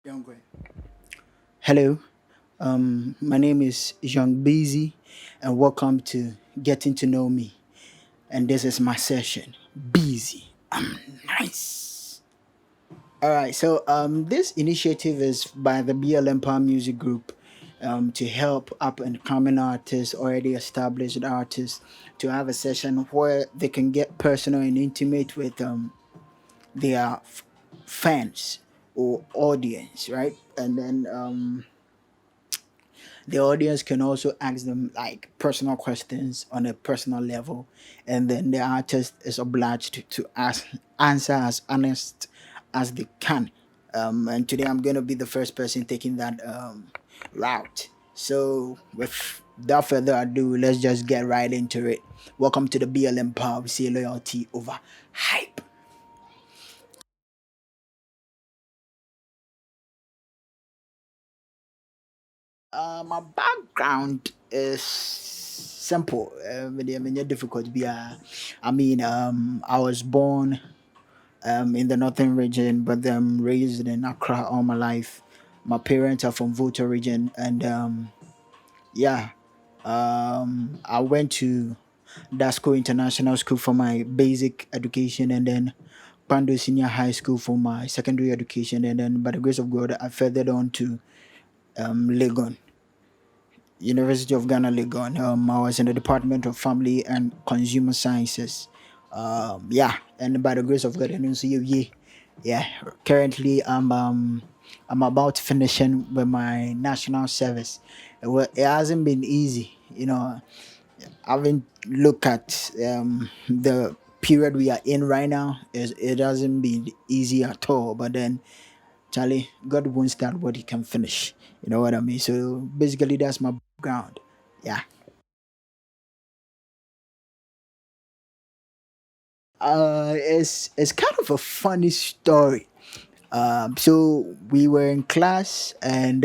Young-Bzy. Hello, my name is Young-Bzy, and welcome to Getting to Know Me. And this is my session. Busy. Nice. All right, so this initiative is by the BLM Power Music Group to help up and coming artists, already established artists, to have a session where they can get personal and intimate with their fans or audience, right? And then the audience can also ask them like personal questions on a personal level, and then the artist is obliged to answer as honest as they can. And today I'm going to be the first person taking that route. So without further ado, let's just get right into it. Welcome to the BLM Power. We see loyalty over hype. My background is simple. Difficult. I mean, I was born in the northern region, but then raised in Accra all my life. My parents are from Volta region, and yeah, I went to Dasco International School for my basic education, and then Pando Senior High School for my secondary education, and then by the grace of God, I furthered on to Legon. University of Ghana, Legon. I was in the Department of Family and Consumer Sciences. Yeah, and by the grace of God, and so yeah. Currently, I'm about finishing with my national service. It hasn't been easy, I haven't looked at the period we are in right now. It hasn't been easy at all. But then Charlie, God won't start what he can finish. You know what I mean? So basically, that's my background. Yeah. It's kind of a funny story. So we were in class, and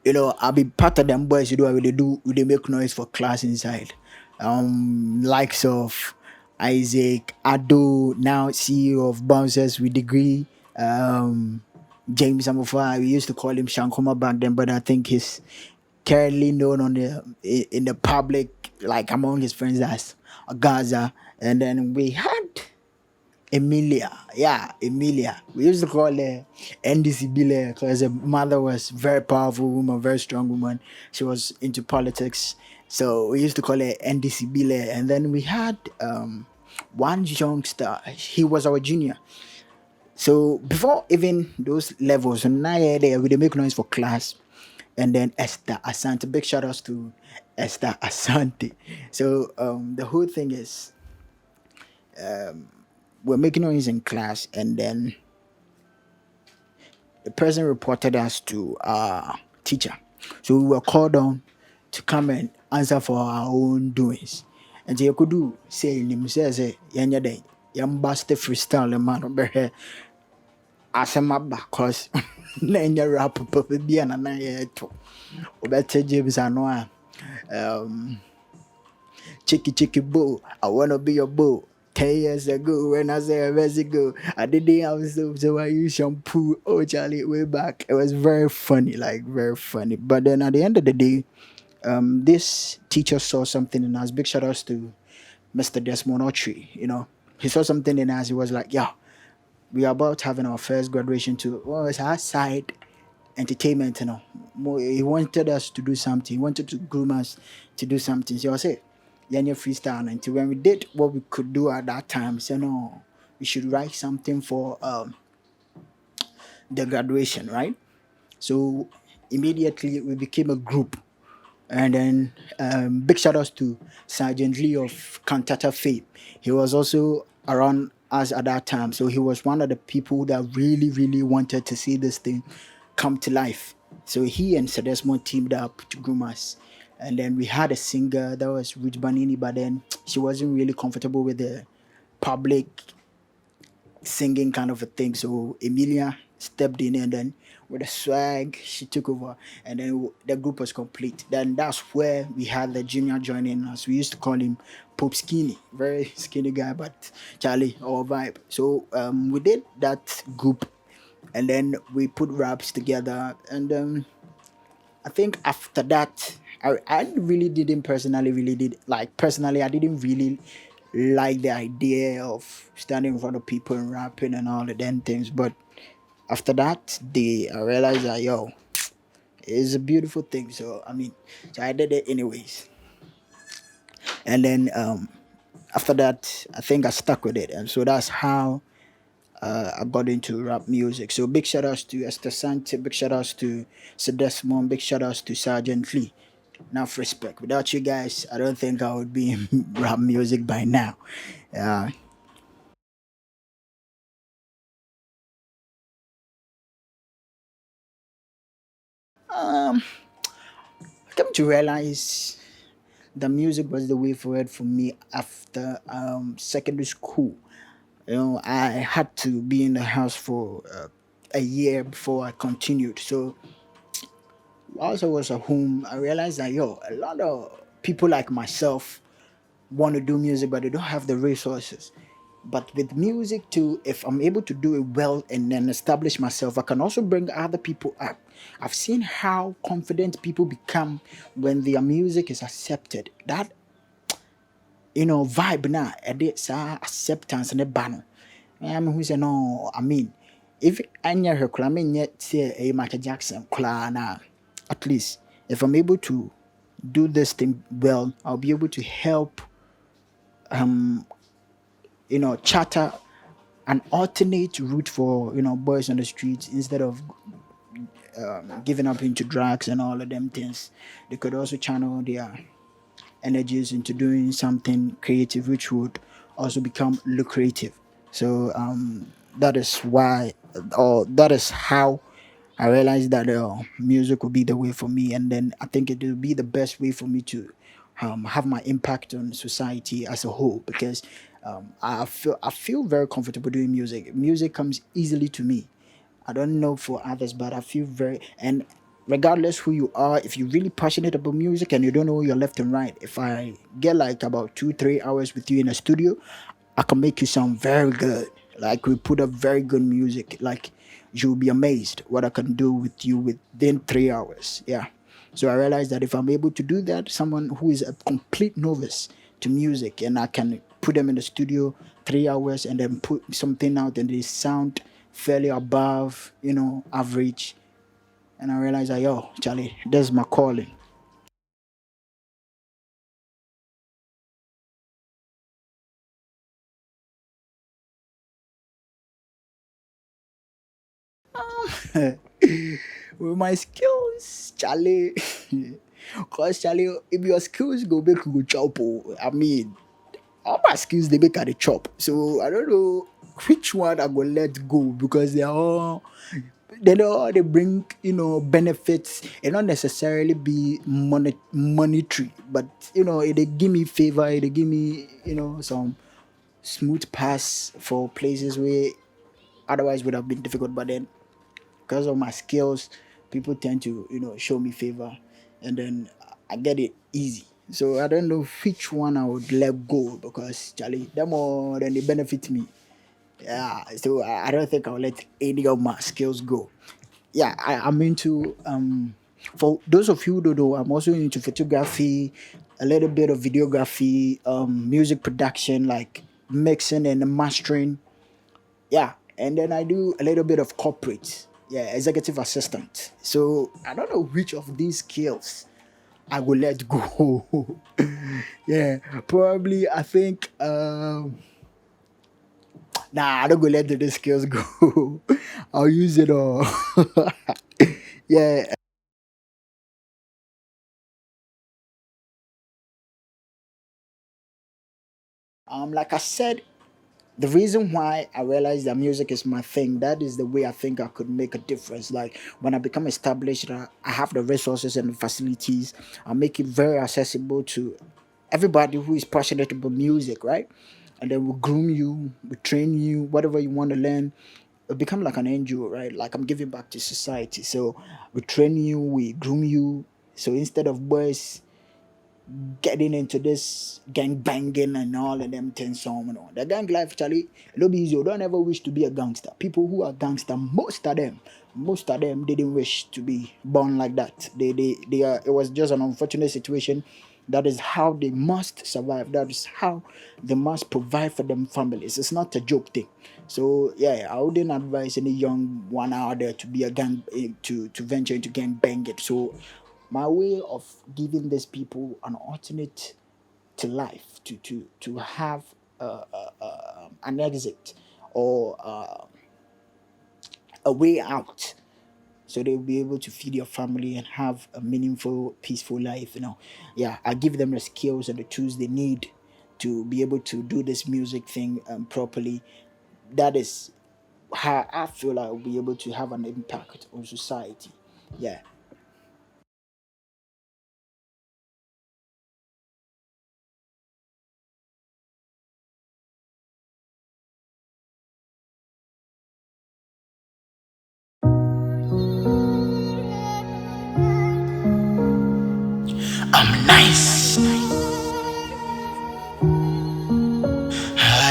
I'll be part of them boys. They make noise for class inside. Likes of Isaac Ado, now CEO of Bouncers with Degree. Um, James Amufa, we used to call him Shankoma back then, but I think he's currently known in the public, like among his friends as Gaza. And then we had Emilia. Yeah, Emilia. We used to call her NDC Bile because her mother was very powerful woman, very strong woman. She was into politics. So we used to call her NDC Bile. And then we had one youngster. He was our junior. So before even those levels, now there we dey make noise for class. And then Esther Asante. Big shout outs to Esther Asante. So the whole thing is we're making noise in class, and then the person reported us to our teacher. So we were called on to come and answer for our own doings. And you could do say in him says yanya day yam basta freestyle man behe asemaba cause na nya rap papa bia na ye to obete James ano um chicky chicky boo, I wanna be your boo. 10 years ago, when I say years ago, I didn't have soap, so I use shampoo. Oh, Charlie, way back. It was very funny, like very funny. But then at the end of the day, this teacher saw something in us. Big shout outs to Mr. Desmond Autry. He saw something in us. He was like, yeah, we are about having our first graduation too. Well, it's outside entertainment, He wanted us to do something. He wanted to groom us to do something. So I said, yeah, freestyle. Until when we did what we could do at that time, so no, we should write something for the graduation, right? So immediately we became a group. And then big shout outs to Sergeant Lee of Cantata Fame. He was also around us at that time. So he was one of the people that really, really wanted to see this thing come to life. So he and Sedesmond teamed up to groom us. And then we had a singer that was Ruth Banini, but then she wasn't really comfortable with the public singing kind of a thing. So Emilia stepped in, and then with a swag, she took over, and then the group was complete. Then that's where we had the junior joining us. We used to call him Pope Skinny, very skinny guy, but Charlie, our vibe. So we did that group, and then we put raps together, and I think after that, I really didn't personally really did like personally I didn't really like the idea of standing in front of people and rapping and all the damn things. But after that day, I realized that yo, it's a beautiful thing. So I mean, so I did it anyways. And then after that, I think I stuck with it, and so that's how I got into rap music. So big shout outs to Esther Sante, big shout outs to Sedesmond, big shout outs to Sergeant Lee. Enough respect. Without you guys, I don't think I would be in rap music by now. Yeah. Um, I came to realize the music was the way forward for me after secondary school. You know, I had to be in the house for a year before I continued. So whilst I was at home, I realized that yo, a lot of people like myself want to do music, but they don't have the resources. But with music too, if I'm able to do it well and then establish myself, I can also bring other people up. I've seen how confident people become when their music is accepted. That vibe na ɛde saa acceptance ne ba no. I'm who say no, I mean, if anya her koraa menyɛ sɛ ɛyɛ Michael Jackson koraa na at least if I'm able to do this thing well, I'll be able to help charter an alternate route for boys on the streets instead of giving up into drugs and all of them things. They could also channel their energies into doing something creative, which would also become lucrative. So that is why, or that is how I realized that music would be the way for me, and then I think it will be the best way for me to have my impact on society as a whole because I feel very comfortable doing music. Music comes easily to me. I don't know for others, but I feel very and regardless who you are, if you're really passionate about music and you don't know your left and right, if I get like about 2 3 hours with you in a studio, I can make you sound very good. Like we put up very good music. Like you'll be amazed what I can do with you within 3 hours. Yeah. So I realized that if I'm able to do that, someone who is a complete novice to music and I can put them in the studio 3 hours and then put something out and they sound fairly above, average. And I realized that yo, Charlie, that's my calling. With my skills, Charlie. Cause Charlie, if your skills go make you go chop, I mean, all my skills they make at the chop. So I don't know which one I go let go because they bring benefits. It not necessarily be monetary, but they give me favor. They give me some smooth pass for places where otherwise would have been difficult. But then because of my skills, people tend to show me favor, and then I get it easy. So I don't know which one I would let go because Charlie, them more than they benefit me. Yeah, so I don't think I'll let any of my skills go. Yeah, I'm into for those of you who don't know, I'm also into photography, a little bit of videography, music production, like mixing and mastering. Yeah, and then I do a little bit of corporate, yeah, executive assistant. So I don't know which of these skills I will let go. Yeah, probably I think nah, I don't go let the skills go. I'll use it all. Yeah, like I said, the reason why I realized that music is my thing, that is the way I think I could make a difference. Like when I become established, I have the resources and the facilities, I make it very accessible to everybody who is passionate about music, right? And then we groom you, we train you, whatever you want to learn. It become like an NGO, right? Like I'm giving back to society. So we train you, we groom you. So instead of boys getting into this gang banging and all of them things. So, the gang life, Charlie, it'll be easy. You don't ever wish to be a gangster. People who are gangster, most of them didn't wish to be born like that. They are. It was just an unfortunate situation. That is how they must survive. That is how they must provide for them families. It's not a joke thing. So yeah, I wouldn't advise any young one out there to be a gang to venture into gang banging. So my way of giving these people an alternate to life, to have an exit or a way out, so they'll be able to feed your family and have a meaningful, peaceful life. Yeah, I give them the skills and the tools they need to be able to do this music thing properly. That is how I feel I will be able to have an impact on society. Yeah. I'm nice.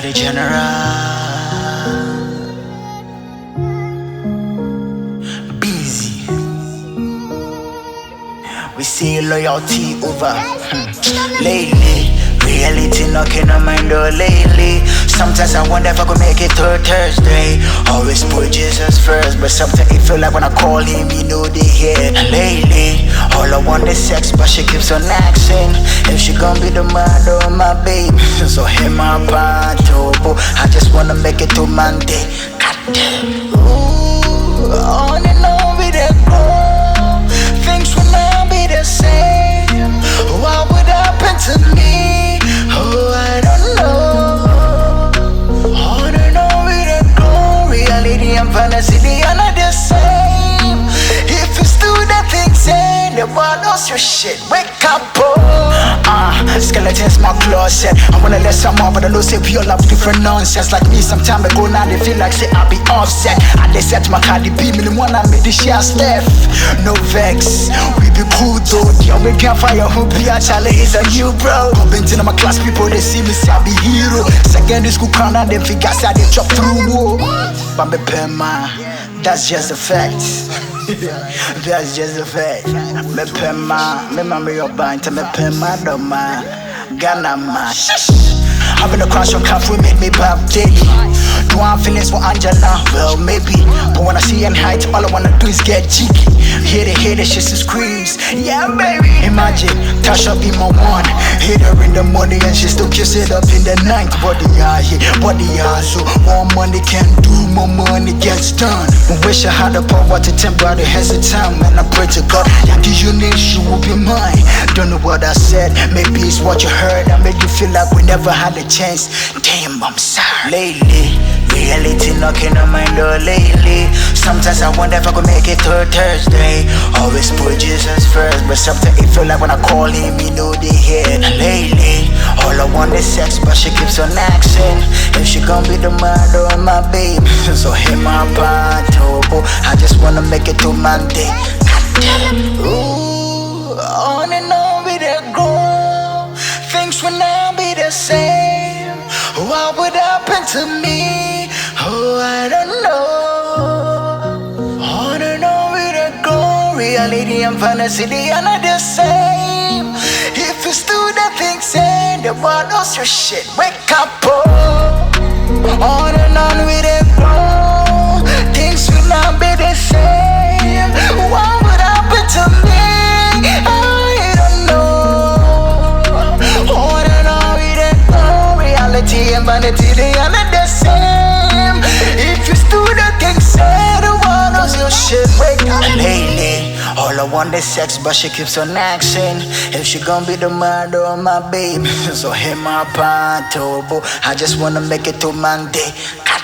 The general busy. We see loyalty over lately. Reality knocking on my door lately. Sometimes I wonder if I could make it through Thursday. Always put Jesus first, but sometimes it feel like when I call him, you know they hear. Lately, all I want is sex, but she keeps on asking if she gon' be the mother of my baby. So hit my panto, I just wanna make it to Monday. Goddamn. Ooh, on and on with that girl. Things will not be the same. What would happen to me? Oh, I don't know. On and on with that girl. Reality and fantasy, they are not the same. If it's do the things and the world knows your shit, wake up, skeletons my closet. I wanna let some more, but I know say we all have different nonsense. Like me, some time ago now they feel like say I be offset. And they said my Cardi B, me the one I made the shares left. No vex, we be cool though. The American fire who be a Charlie is a new bro. Bumping to my class people, they see me say I be hero. Secondary school crown and them figures how they chop through. Whoa. But me pema, that's just a fact. That's just a fact. Me pema, me mama your band, me pema do ma, Ghana ma. Having a crush on Cuff, we made me back daily. Do I have feelings for Angela? Well, maybe. But when I see and height, all I wanna do is get cheeky. Hear the shit screams. Yeah, baby. Imagine, Tasha be my one. Hit her in the morning and she still kiss it up in the night. Body so more money can do, more money gets done. I wish I had the power to temper the hesitant. When I pray to God, yeah, this you need, she will be mine. Don't know what I said, maybe it's what you heard. I made you feel like we never had a chance. Damn, I'm sorry. Lately, reality knocking on my door lately. Sometimes I wonder if I could make it through Thursday. Always put Jesus first, but sometimes it feel like when I call him, you know they hear. Lately, all I want is sex, but she keeps on asking if she gon' be the mother of my baby. So hit my panto, I just wanna make it to Monday. Goddamn. Ooh, on and on with that girl. Things will not be the same. What would happen to me? Oh, I don't know. On and on with that girl. Reality and fantasy, they are not the same. If you do the things and the world knows your shit, wake up, on and on with that girl. Things will not be the same. What would happen to me? I don't know. On and on with that girl. Reality and vanity, they are not the same. If you do the things and the world knows your shit, wake up. Lately, all I want is sex, but she keeps on asking if she gon' be the mother of my baby. So hit my panto, I just wanna make it to Monday. God